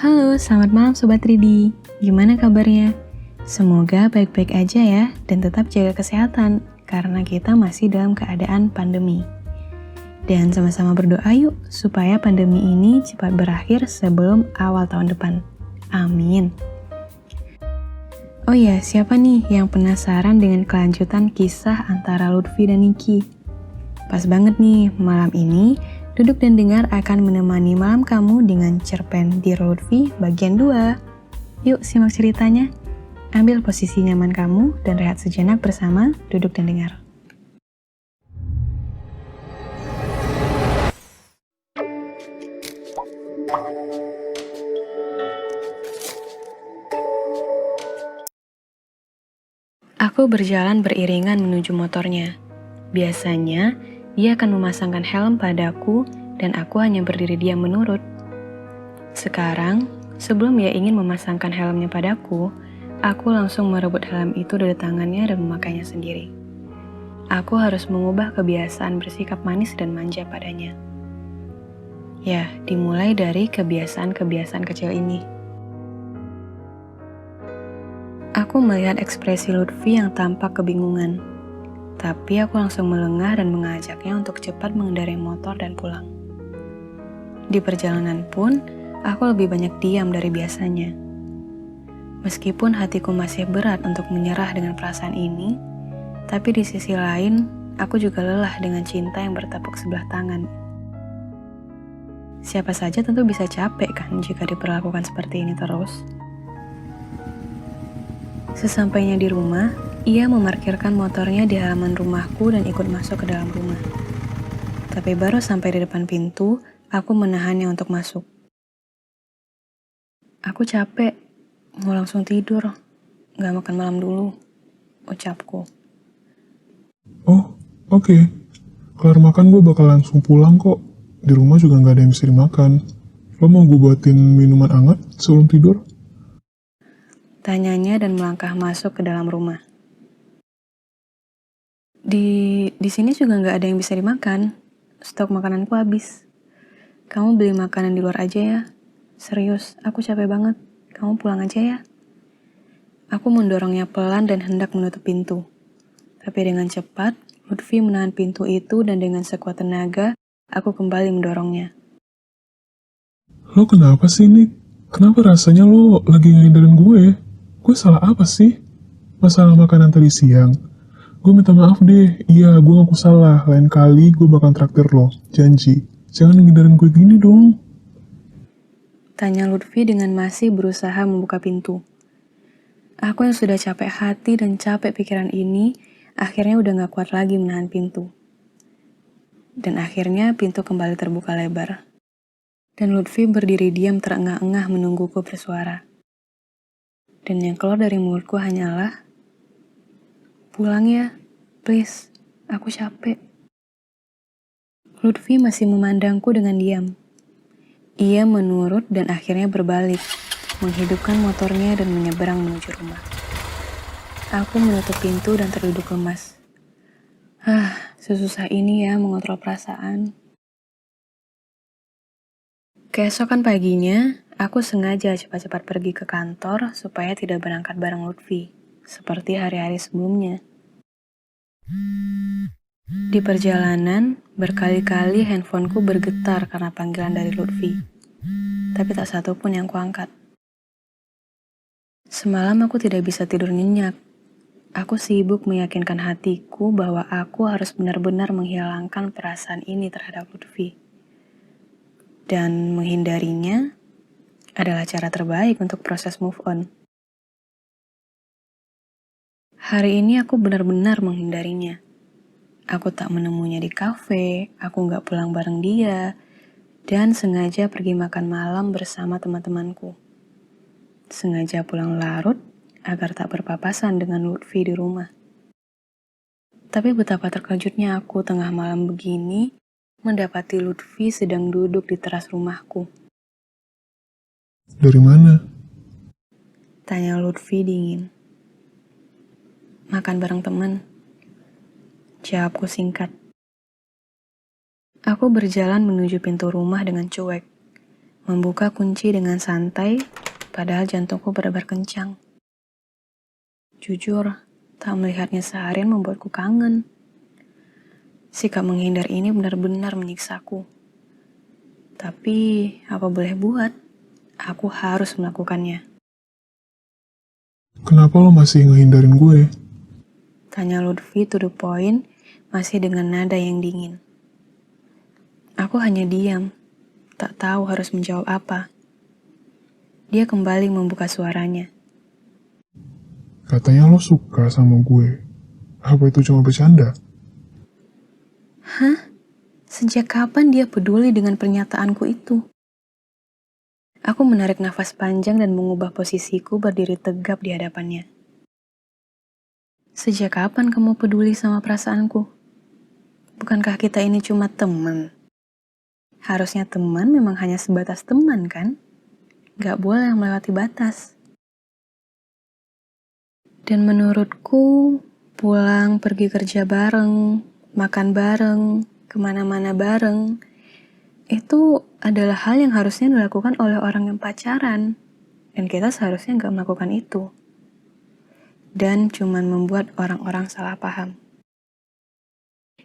Halo, selamat malam Sobat Ridi. Gimana kabarnya? Semoga baik-baik aja ya dan tetap jaga kesehatan karena kita masih dalam keadaan pandemi. Dan sama-sama berdoa yuk supaya pandemi ini cepat berakhir sebelum awal tahun depan. Amin. Oh ya, siapa nih yang penasaran dengan kelanjutan kisah antara Lutfi dan Niki? Pas banget nih, malam ini Duduk dan Dengar akan menemani malam kamu dengan cerpen Dear Lutfi bagian 2. Yuk simak ceritanya. Ambil posisi nyaman kamu dan rehat sejenak bersama Duduk dan Dengar. Aku berjalan beriringan menuju motornya. Biasanya, ia akan memasangkan helm padaku dan aku hanya berdiri diam menurut. Sekarang, sebelum ia ingin memasangkan helmnya padaku, aku langsung merebut helm itu dari tangannya dan memakainya sendiri. Aku harus mengubah kebiasaan bersikap manis dan manja padanya. Ya, dimulai dari kebiasaan-kebiasaan kecil ini. Aku melihat ekspresi Lutfi yang tampak kebingungan. Tapi aku langsung melengah dan mengajaknya untuk cepat mengendarai motor dan pulang. Di perjalanan pun, aku lebih banyak diam dari biasanya. Meskipun hatiku masih berat untuk menyerah dengan perasaan ini, tapi di sisi lain, aku juga lelah dengan cinta yang bertepuk sebelah tangan. Siapa saja tentu bisa capek kan jika diperlakukan seperti ini terus. Sesampainya di rumah, ia memarkirkan motornya di halaman rumahku dan ikut masuk ke dalam rumah. Tapi baru sampai di depan pintu, aku menahannya untuk masuk. Aku capek, mau langsung tidur, gak makan malam dulu, ucapku. Oh, oke. Kelar makan gue bakal langsung pulang kok. Di rumah juga gak ada yang bisa dimakan. Lo mau gue buatin minuman hangat sebelum tidur? Tanyanya dan melangkah masuk ke dalam rumah. Di sini juga nggak ada yang bisa dimakan. Stok makananku habis. Kamu beli makanan di luar aja ya. Serius, aku capek banget. Kamu pulang aja ya. Aku mendorongnya pelan dan hendak menutup pintu. Tapi dengan cepat, Lutfi menahan pintu itu dan dengan sekuat tenaga, aku kembali mendorongnya. Lo kenapa sih, Nick? Kenapa rasanya lo lagi ngindarin gue? Gue salah apa sih? Masalah makanan tadi siang? Gue minta maaf deh. Iya, gue ngaku salah. Lain kali gue bakal traktir lo. Janji. Jangan ngindarin gue gini dong. Tanya Lutfi dengan masih berusaha membuka pintu. Aku yang sudah capek hati dan capek pikiran ini, akhirnya udah gak kuat lagi menahan pintu. Dan akhirnya pintu kembali terbuka lebar. Dan Lutfi berdiri diam terengah-engah menungguku bersuara. Dan yang keluar dari mulutku hanyalah, pulang ya, please, aku capek. Lutfi masih memandangku dengan diam. Ia menurut dan akhirnya berbalik, menghidupkan motornya dan menyeberang menuju rumah. Aku menutup pintu dan terduduk lemas. Sesusah ini ya mengontrol perasaan. Keesokan paginya, aku sengaja cepat-cepat pergi ke kantor supaya tidak berangkat bareng Lutfi, seperti hari-hari sebelumnya. Di perjalanan, berkali-kali handphoneku bergetar karena panggilan dari Lutfi, tapi tak satu pun yang kuangkat. Semalam aku tidak bisa tidur nyenyak. Aku sibuk meyakinkan hatiku bahwa aku harus benar-benar menghilangkan perasaan ini terhadap Lutfi. Dan menghindarinya adalah cara terbaik untuk proses move on. Hari ini aku benar-benar menghindarinya. Aku tak menemuinya di kafe, aku gak pulang bareng dia, dan sengaja pergi makan malam bersama teman-temanku. Sengaja pulang larut agar tak berpapasan dengan Lutfi di rumah. Tapi betapa terkejutnya aku tengah malam begini mendapati Lutfi sedang duduk di teras rumahku. Dari mana? Tanya Lutfi dingin. Makan bareng teman. Jawabku singkat. Aku berjalan menuju pintu rumah dengan cuek. membuka kunci dengan santai, padahal jantungku berdebar kencang. Jujur, tak melihatnya seharian membuatku kangen. Sikap menghindar ini benar-benar menyiksaku. Tapi, apa boleh buat? Aku harus melakukannya. Kenapa lo masih ngehindarin gue? Tanya Lutfi to the point, masih dengan nada yang dingin. Aku hanya diam, tak tahu harus menjawab apa. Dia kembali membuka suaranya. Katanya lo suka sama gue. Apa itu cuma bercanda? Sejak kapan dia peduli dengan pernyataanku itu? Aku menarik nafas panjang dan mengubah posisiku berdiri tegap di hadapannya. Sejak kapan kamu peduli sama perasaanku? Bukankah kita ini cuma teman? Harusnya teman memang hanya sebatas teman, kan? Gak boleh melewati batas. Dan menurutku, pulang pergi kerja bareng, makan bareng, kemana-mana bareng, itu adalah hal yang harusnya dilakukan oleh orang yang pacaran. Dan kita seharusnya gak melakukan itu. Dan cuman membuat orang-orang salah paham.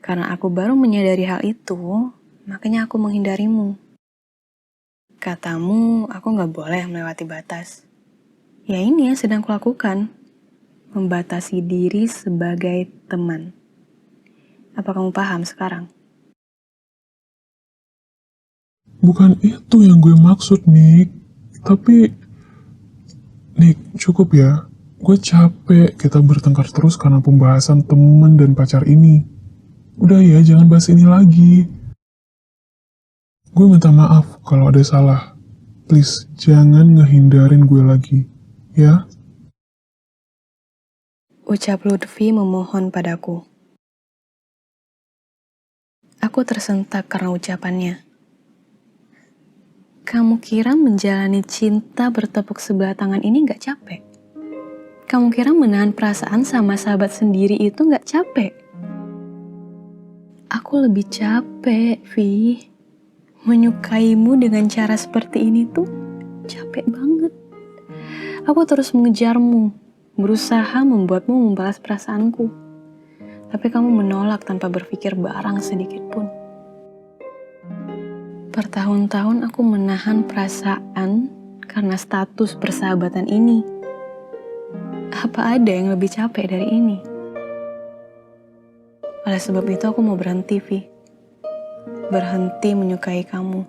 Karena aku baru menyadari hal itu, makanya aku menghindarimu. Katamu, aku gak boleh melewati batas. Ya ini yang sedang kulakukan. Membatasi diri sebagai teman. Apa kamu paham sekarang? Bukan itu yang gue maksud, Nick. Tapi, Nick, cukup ya. Gue capek kita bertengkar terus karena pembahasan teman dan pacar ini. Udah ya, jangan bahas ini lagi. Gue minta maaf kalau ada salah. Please, jangan ngehindarin gue lagi. Ya? Ucap Lutfi memohon padaku. Aku tersentak karena ucapannya. Kamu kira menjalani cinta bertepuk sebelah tangan ini gak capek? Kamu kira menahan perasaan sama sahabat sendiri itu gak capek? Aku lebih capek, Vi. Menyukaimu dengan cara seperti ini tuh capek banget. Aku terus mengejarmu, berusaha membuatmu membalas perasaanku. Tapi kamu menolak tanpa berpikir barang sedikit pun. Bertahun-tahun aku menahan perasaan karena status persahabatan ini. Apa ada yang lebih capek dari ini? Oleh sebab itu aku mau berhenti, Vi. Berhenti menyukai kamu.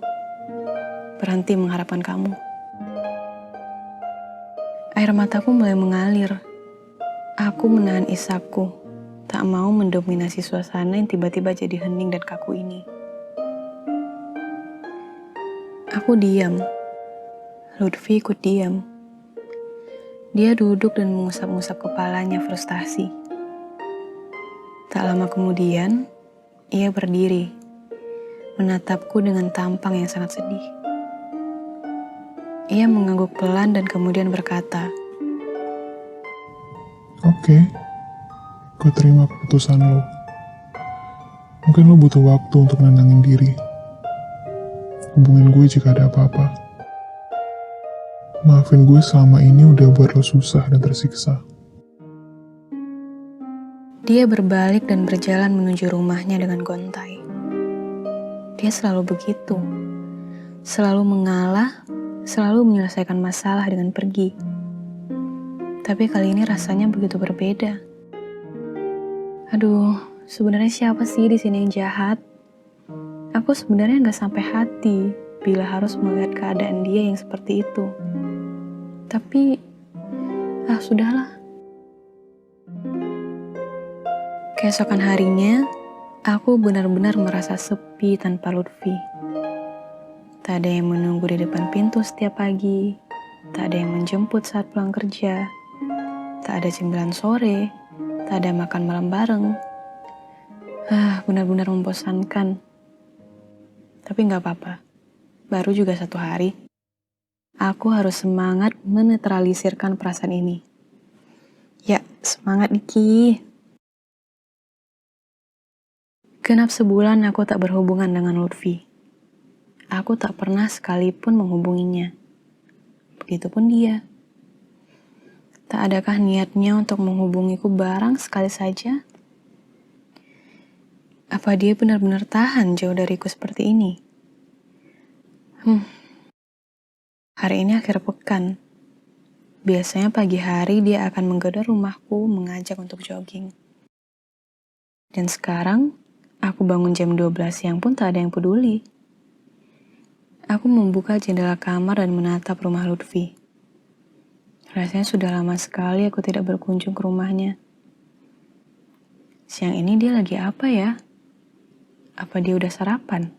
Berhenti mengharapkan kamu. Air mataku mulai mengalir. Aku menahan isapku. Tak mau mendominasi suasana yang tiba-tiba jadi hening dan kaku ini. Aku diam. Lutfi ikut diam. Dia duduk dan mengusap-ngusap kepalanya frustasi. Tak lama kemudian, ia berdiri, menatapku dengan tampang yang sangat sedih. Ia mengangguk pelan dan kemudian berkata, Oke. Gue terima keputusan lo. Mungkin lo butuh waktu untuk nenangin diri. Hubungin gue jika ada apa-apa. Maafin gue selama ini udah buat lo susah dan tersiksa. Dia berbalik dan berjalan menuju rumahnya dengan gontai. Dia selalu begitu. Selalu mengalah, selalu menyelesaikan masalah dengan pergi. Tapi kali ini rasanya begitu berbeda. Aduh, sebenarnya siapa sih di sini yang jahat? Aku sebenarnya nggak sampai hati bila harus melihat keadaan dia yang seperti itu. Tapi, sudahlah. Keesokan harinya, aku benar-benar merasa sepi tanpa Lutfi. Tak ada yang menunggu di depan pintu setiap pagi, tak ada yang menjemput saat pulang kerja, tak ada cemilan sore, tak ada makan malam bareng. Benar-benar membosankan. Tapi gak apa-apa, baru juga 1 hari. Aku harus semangat menetralisirkan perasaan ini. Ya, semangat Niki. Genap sebulan aku tak berhubungan dengan Lutfi. aku tak pernah sekalipun menghubunginya. Begitupun dia. Tak adakah niatnya untuk menghubungiku barang sekali saja? Apa dia benar-benar tahan jauh dariku seperti ini? Hari ini akhir pekan. Biasanya pagi hari dia akan menggedor rumahku mengajak untuk jogging. Dan sekarang, aku bangun jam 12 siang pun tak ada yang peduli. Aku membuka jendela kamar dan menatap rumah Lutfi. Rasanya sudah lama sekali aku tidak berkunjung ke rumahnya. Siang ini dia lagi apa ya? Apa dia udah sarapan?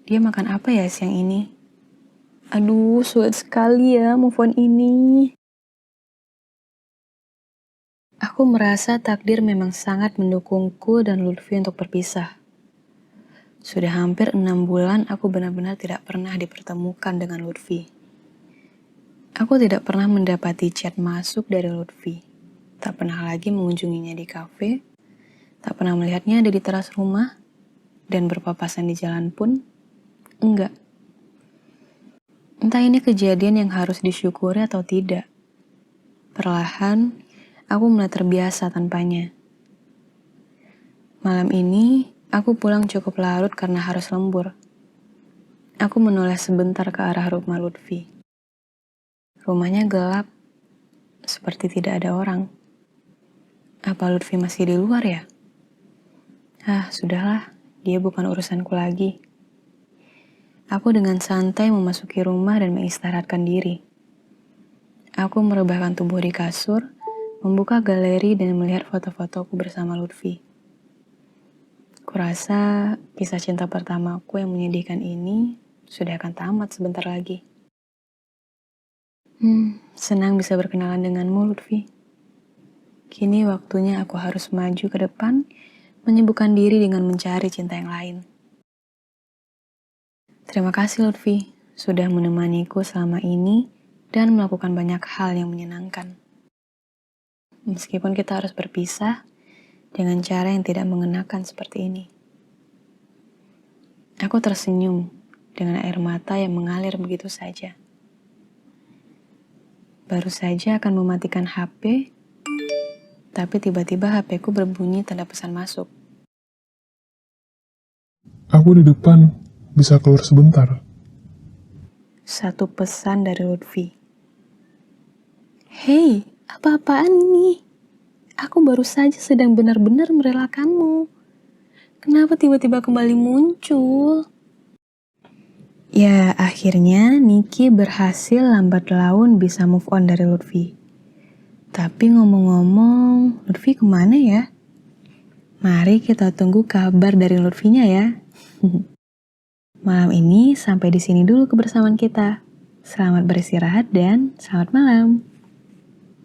Dia makan apa ya siang ini? Aduh, sulit sekali ya move on ini. Aku merasa takdir memang sangat mendukungku dan Lutfi untuk berpisah. Sudah hampir 6 bulan aku benar-benar tidak pernah dipertemukan dengan Lutfi. Aku tidak pernah mendapati chat masuk dari Lutfi. Tak pernah lagi mengunjunginya di kafe. Tak pernah melihatnya ada di teras rumah. Dan berpapasan di jalan pun enggak. Entah ini kejadian yang harus disyukuri atau tidak. Perlahan, aku mulai terbiasa tanpanya. Malam ini, aku pulang cukup larut karena harus lembur. Aku menoleh sebentar ke arah rumah Lutfi. Rumahnya gelap, seperti tidak ada orang. Apa Lutfi masih di luar ya? Sudahlah, dia bukan urusanku lagi. Aku dengan santai memasuki rumah dan mengistirahatkan diri. Aku merebahkan tubuh di kasur, membuka galeri dan melihat foto-fotoku bersama Lutfi. Kurasa kisah cinta pertamaku yang menyedihkan ini sudah akan tamat sebentar lagi. Senang bisa berkenalan denganmu, Lutfi. Kini waktunya aku harus maju ke depan, menyibukkan diri dengan mencari cinta yang lain. Terima kasih, Lutfi, sudah menemaniku selama ini dan melakukan banyak hal yang menyenangkan. Meskipun kita harus berpisah dengan cara yang tidak mengenakan seperti ini. Aku tersenyum dengan air mata yang mengalir begitu saja. Baru saja akan mematikan HP, tapi tiba-tiba HP-ku berbunyi tanda pesan masuk. Aku di depan, bisa keluar sebentar. Satu pesan dari Lutfi. Hei, apa-apaan ini? Aku baru saja sedang benar-benar merelakanmu. Kenapa tiba-tiba kembali muncul? Ya, akhirnya Niki berhasil lambat laun bisa move on dari Lutfi. Tapi ngomong-ngomong, Lutfi kemana ya? Mari kita tunggu kabar dari Lutfinya ya. Malam ini sampai di sini dulu kebersamaan kita. Selamat beristirahat dan selamat malam.